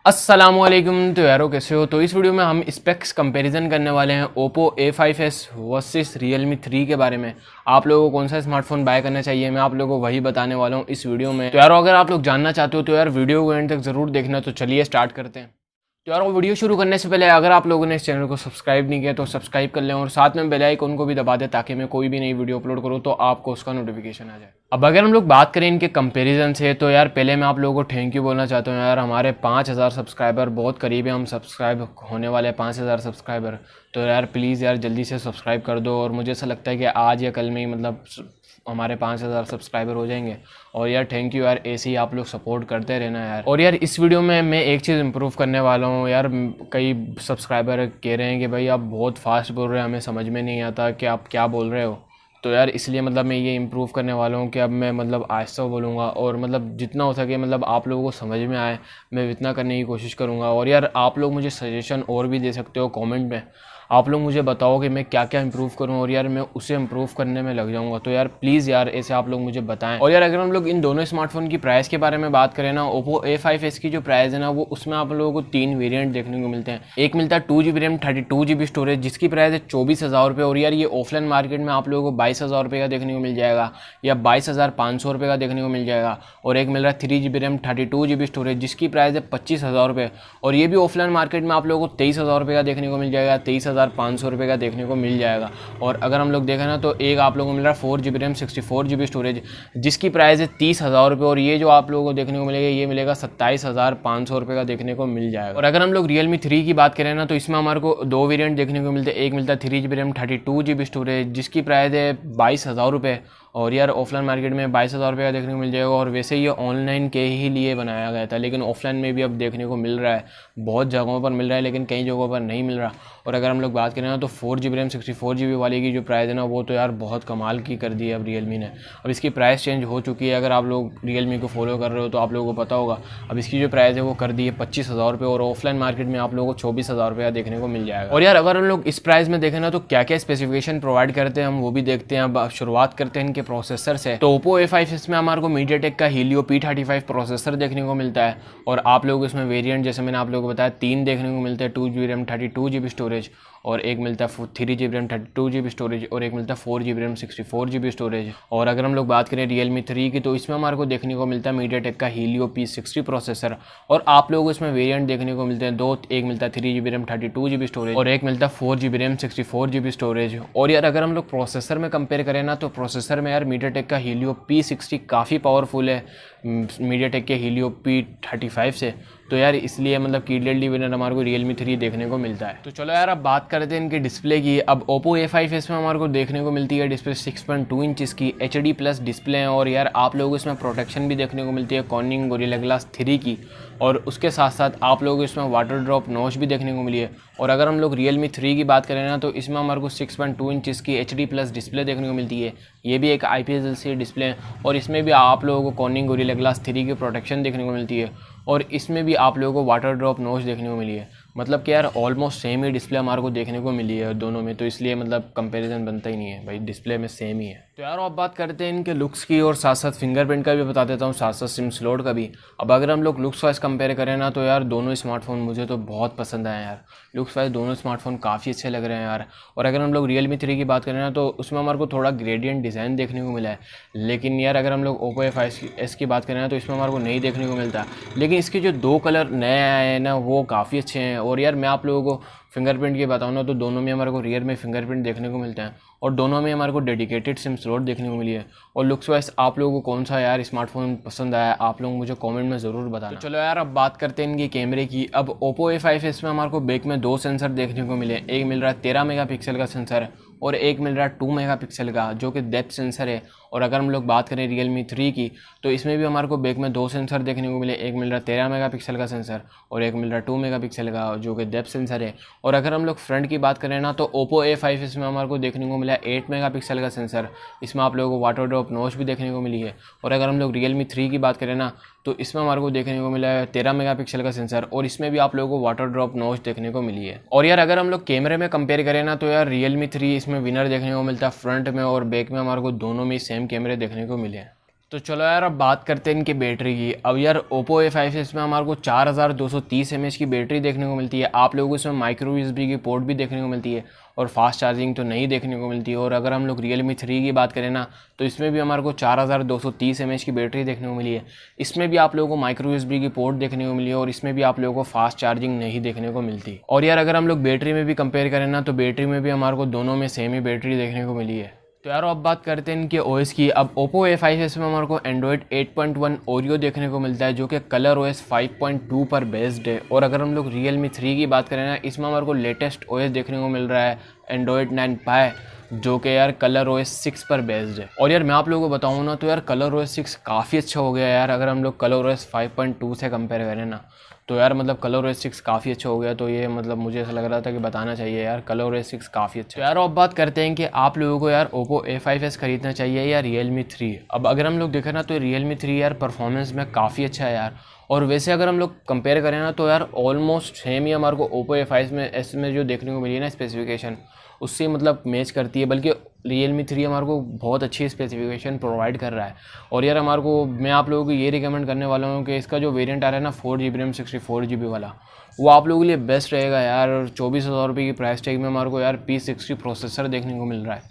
अस्सलामुअलैकुम। तो यारो कैसे हो। तो इस वीडियो में हम स्पेक्स कंपैरिजन करने वाले हैं ओप्पो A5s वर्सेस Realme 3 के बारे में। आप लोगों को कौन सा स्मार्टफोन बाय करना चाहिए मैं आप लोगों को वही बताने वाला हूँ इस वीडियो में। तो यारो अगर आप लोग जानना चाहते हो तो यार वीडियो को एंड तक जरूर देखना। तो चलिए स्टार्ट करते हैं। तो यार वीडियो शुरू करने से पहले अगर आप लोगों ने इस चैनल को सब्सक्राइब नहीं किया तो सब्सक्राइब कर लें और साथ में बेल आइकन को भी दबा दें ताकि मैं कोई भी नई वीडियो अपलोड करूँ तो आपको उसका नोटिफिकेशन आ जाए। अब अगर हम लोग बात करें इनके कंपैरिजन से तो यार पहले मैं आप लोगों को थैंक यू बोलना चाहता हूँ। यार हमारे 5000 सब्सक्राइबर बहुत करीब है, हम सब्सक्राइब होने वाले हैं 5000 सब्सक्राइबर। तो यार प्लीज़ यार जल्दी से सब्सक्राइब कर दो और मुझे ऐसा लगता है कि आज या कल में ही मतलब हमारे 5000 सब्सक्राइबर हो जाएंगे। और यार थैंक यू यार, ऐसे ही आप लोग सपोर्ट करते रहना यार। और यार इस वीडियो में मैं एक चीज़ इंप्रूव करने वाला हूँ यार। कई सब्सक्राइबर कह रहे हैं कि भाई आप बहुत फास्ट बोल रहे हैं, हमें समझ में नहीं आता कि आप क्या बोल रहे हो। तो यार इसलिए मतलब मैं ये इम्प्रूव करने वाला हूँ कि अब मैं मतलब आहिस्ता बोलूँगा और मतलब जितना हो सके मतलब आप लोगों को समझ में आए मैं इतना करने की कोशिश करूँगा। और यार आप लोग मुझे सजेशन और भी दे सकते हो कमेंट में। आप लोग मुझे बताओ कि मैं क्या क्या इंप्रूव करूं और यार मैं उसे इंप्रूव करने में लग जाऊंगा। तो यार प्लीज़ यार ऐसे आप लोग मुझे बताएं। और यार अगर हम लोग इन दोनों स्मार्टफोन की प्राइस के बारे में बात करें ना, ओप्पो A5s की जो प्राइस है ना वो उसमें आप लोगों को 3 वेरिएंट देखने को मिलते हैं। एक मिलता है 2GB रैम 32GB स्टोरेज जिसकी प्राइस है 24,000 रुपये। और यार ये ऑफलाइन मार्केट में आप लोगों को 22,000 रुपये का देखने को मिल जाएगा या 22,500 रुपये का देखने को मिल जाएगा। और एक मिल रहा है 3GB रैम 32GB स्टोरेज जिसकी प्राइस है 25,000 रुपये और ये भी ऑफलाइन मार्केट में आप लोगों को 23,000 रुपये का देखने को मिल जाएगा, 23,500 रुपये का देखने को मिल जाएगा। और अगर हम लोग देखें ना तो एक आप लोगों को मिल रहा है 4GB रैम 64GB स्टोरेज जिसकी प्राइस है 30,000 रुपये और ये जो आप लोगों को देखने को मिलेगा ये मिलेगा 27,500 रुपये का देखने को मिल जाएगा। और अगर हम लोग Realme 3 की बात करें ना तो इसमें हमारे को दो वेरिएंट देखने को मिलते हैं। एक मिलता है 3GB रैम 32GB स्टोरेज जिसकी प्राइस है 22,000 रुपये और यार ऑफलाइन मार्केट में 22,000 रुपये का देखने को मिल जाएगा। और वैसे ये ऑनलाइन के ही लिए बनाया गया था लेकिन ऑफलाइन में भी अब देखने को मिल रहा है, बहुत जगहों पर मिल रहा है लेकिन कई जगहों पर नहीं मिल रहा। और अगर हम लोग बात करें ना तो 4GB रैम 64GB वाले की जो प्राइस है ना वो तो यार बहुत कमाल की कर दी है अब Realme ने। अब इसकी प्राइस चेंज हो चुकी है, अगर आप लोग Realme को फॉलो कर रहे हो तो आप लोगों को पता होगा। अब इसकी जो प्राइस है वो कर दी है 25,000 रुपये और ऑफलाइन मार्केट में आप लोगों को 24,000 रुपये का देखने को मिल जाएगा। और यार अगर हम लोग इस प्राइस में देखें ना तो क्या क्या स्पेसिफिकेशन प्रोवाइड करते हैं हम वो भी देखते हैं। अब शुरुआत करते हैं इनके प्रोसेसर से। तो ओप्पो A5s में हमारे को MediaTek का Helio P35 प्रोसेसर देखने को मिलता है और आप लोग इसमें वेरिएंट जैसे मैंने आप लोगों को बताया 3 देखने को मिलते हैं। 2GB रैम 32GB स्टोरेज और एक मिलता है 3GB रैम 32GB स्टोरेज और एक मिलता है 4GB रैम 64GB स्टोरेज। और अगर हम लोग बात करें Realme 3 की तो इसमें हमारे को देखने को मिलता है MediaTek का Helio P60 प्रोसेसर और आप लोगों को इसमें वेरिएंट देखने को मिलते हैं दो। एक मिलता है 3GB रैम 32GB स्टोरेज और एक मिलता है 4GB रैम 64GB स्टोरेज। और यार अगर हम लोग प्रोसेसर में कंपेयर करें ना तो प्रोसेसर में यार MediaTek का Helio P60 काफ़ी पावरफुल है MediaTek के Helio P35 से। तो यार इसलिए मतलब क्लियरली विनर हमारे को Realme 3 देखने को मिलता है। तो चलो यार अब बात करते हैं इनके डिस्प्ले की। अब Oppo A5s में हमारे को देखने को मिलती है डिस्प्ले 6.2 इंचज़ की HD+ डिस्प्ले है। और यार आप लोगों को इसमें प्रोटेक्शन भी देखने को मिलती है कॉर्निंग गोरिल्ला ग्लास 3 की और उसके साथ साथ आप लोगों को इसमें वाटर ड्रॉप नॉच भी देखने को मिली है। और अगर हम लोग Realme 3 की बात करें ना तो इसमें हमारे को 6.2 इंचज़ की HD+ डिस्प्ले देखने को मिलती है। ये भी एक IPS LCD डिस्प्ले है और इसमें भी आप लोगों को कॉर्निंग गोरिल्ला ग्लास 3 की प्रोटेक्शन देखने को मिलती है और इसमें भी आप लोगों को वाटर ड्रॉप नॉच देखने को मिली है। मतलब कि यार ऑलमोस्ट सेम ही डिस्प्ले हमारे को देखने को मिली है दोनों में, तो इसलिए मतलब कंपैरिजन बनता ही नहीं है भाई, डिस्प्ले में सेम ही है। तो यार अब बात करते हैं इनके लुक्स की और साथ साथ फिंगरप्रिंट का भी बता देता हूँ, साथ साथ सिम स्लॉट का भी। अब अगर हम लोग लुक्स वाइज कंपेयर करें ना तो यार दोनों स्मार्टफोन मुझे तो बहुत पसंद आए यार। लुक्स वाइज दोनों स्मार्टफोन काफ़ी अच्छे लग रहे हैं यार। और अगर हम लोग Realme 3 की बात करें ना तो उसमें हमारे को थोड़ा ग्रेडियंट डिज़ाइन देखने को मिला है। लेकिन यार अगर हम लोग Oppo A5s की बात करें ना तो इसमें हमारे को नहीं देखने को मिलता। लेकिन इसके जो दो कलर नए आए हैं ना वो काफ़ी अच्छे हैं। और यार मैं आप लोगों को फिंगरप्रिंट की बताऊँ ना तो दोनों में हमारे को रियर में फिंगरप्रिंट देखने को मिलता है और दोनों में हमारे को डेडिकेटेड सिम स्लॉट देखने को मिली है। और लुक्स वाइज आप लोगों को कौन सा यार स्मार्टफोन पसंद आया आप लोग मुझे कमेंट में ज़रूर बताना। तो चलो यार अब बात करते हैं इनकी कैमरे की। अब Oppo A5s में हमारे को बैक में दो सेंसर देखने को मिले। एक मिल रहा है 13 मेगापिक्सल का सेंसर और एक मिल रहा है 2 मेगापिक्सल का जो कि डेप्थ सेंसर है। और अगर हम लोग बात करें Realme 3 की तो इसमें भी हमारे को बैक में दो सेंसर देखने को मिले। एक मिल रहा है 13 मेगापिक्सल का सेंसर और एक मिल रहा है 2 मेगापिक्सल का जो कि डेप्थ सेंसर है। और अगर हम लोग फ्रंट की बात करें ना तो Oppo A5s में हमारे को देखने को मिला 8 मेगापिक्सल का सेंसर। इसमें आप लोगों को वाटर ड्रॉप नॉच भी देखने को मिली है। और अगर हम लोग Realme 3 की बात करें ना तो इसमें हमारे को देखने को मिला है 13 मेगापिक्सल का सेंसर और इसमें भी आप लोगों को वाटर ड्रॉप नॉच देखने को मिली है। और यार अगर हम लोग कैमरे में कंपेयर करें ना तो यार Realme 3 इसमें विनर देखने को मिलता है फ्रंट में और बैक में हमारे को दोनों में सेम कैमरे देखने को मिले हैं। तो चलो यार अब बात करते हैं इनकी बैटरी की। अब यार Oppo A5s में हमारे को 4230 mAh की बैटरी देखने को मिलती है। आप लोगों को इसमें माइक्रो USB की पोर्ट भी देखने को मिलती है और फास्ट चार्जिंग तो नहीं देखने को मिलती है। और अगर हम लोग Realme 3 की बात करें ना, तो इसमें भी हमारे को 4230 mAh की बैटरी देखने को मिली है। इसमें भी आप लोगों को माइक्रो USB की पोर्ट देखने को मिली है और इसमें भी आप लोगों को फास्ट चार्जिंग नहीं देखने को मिलती। और यार अगर हम लोग बैटरी में भी कंपेयर करें ना, तो बैटरी में भी हमारे को दोनों में सेम ही बैटरी देखने को मिली है। तो यार अब बात करते हैं इनके ओएस की। अब Oppo A5s में हमारे को एंड्रॉयड 8.1 ओरियो देखने को मिलता है, जो कि कलर OS 5.2 पर बेस्ड है। और अगर हम लोग Realme 3 की बात करें ना, इसमें हमारे को लेटेस्ट OS देखने को मिल रहा है एंड्रॉयड 9 पाई, जो कि यार कलर OS 6 पर बेस्ड है। और यार मैं आप लोगों को बताऊँ ना, तो यार कलर OS 6 काफ़ी अच्छा हो गया यार। अगर हम लोग कलर OS 5.2 से कंपेयर करें ना, तो यार मतलब कलर OS 6 काफ़ी अच्छा हो गया। तो ये मतलब मुझे ऐसा लग रहा था कि बताना चाहिए यार, कलर OS 6 काफ़ी अच्छा। तो यार अब बात करते हैं कि आप लोगों को यार Oppo A5s खरीदना चाहिए या Realme 3। अब अगर हम लोग देखें ना, तो Realme 3 यार परफॉर्मेंस में काफ़ी अच्छा है यार। और वैसे अगर हम लोग कंपेयर करें ना, तो यार ऑलमोस्ट सेम ही हमारे को Oppo A5s में जो देखने को मिली है ना स्पेसिफिकेशन, उससे मतलब मैच करती है। बल्कि Realme 3 हमारे को बहुत अच्छी स्पेसिफिकेशन प्रोवाइड कर रहा है। और यार हमारे को, मैं आप लोगों को ये रिकमेंड करने वाला हूँ कि इसका जो वेरिएंट आ रहा है ना 4GB रैम 64GB वाला, वो आप लोगों के लिए बेस्ट रहेगा यार। 24,000 रुपये की प्राइस टैग में हमारे को यार P60 प्रोसेसर देखने को मिल रहा है,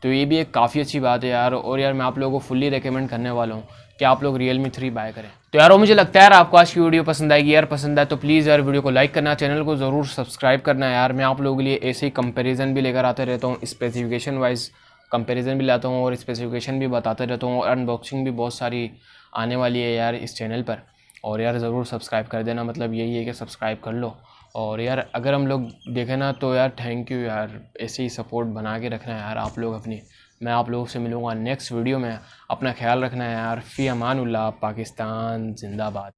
तो ये भी एक काफ़ी अच्छी बात है यार। और यार मैं आप लोगों को फुल्ली रेकमेंड करने वाला हूँ कि आप लोग Realme 3 बाय करें। तो यार मुझे लगता है यार आपको आज की वीडियो पसंद आएगी। यार पसंद आए तो प्लीज़ यार वीडियो को लाइक करना, चैनल को ज़रूर सब्सक्राइब करना यार। मैं आप लोगों के लिए ऐसे ही कंपैरिजन भी लेकर आते रहता हूँ, स्पेसिफिकेशन वाइज कंपैरिजन भी लाता हूँ और स्पेसिफिकेशन भी बताते रहता हूँ। और अनबॉक्सिंग भी बहुत सारी आने वाली है यार इस चैनल पर। और यार ज़रूर सब्सक्राइब कर देना, मतलब यही है कि सब्सक्राइब कर लो। और यार अगर हम लोग देखें ना, तो यार थैंक यू यार, ऐसे ही सपोर्ट बना के रखना है यार आप लोग अपनी। मैं आप लोगों से मिलूँगा नेक्स्ट वीडियो में। अपना ख्याल रखना है यार। फ़ी अमानुल्लाह, पाकिस्तान जिंदाबाद।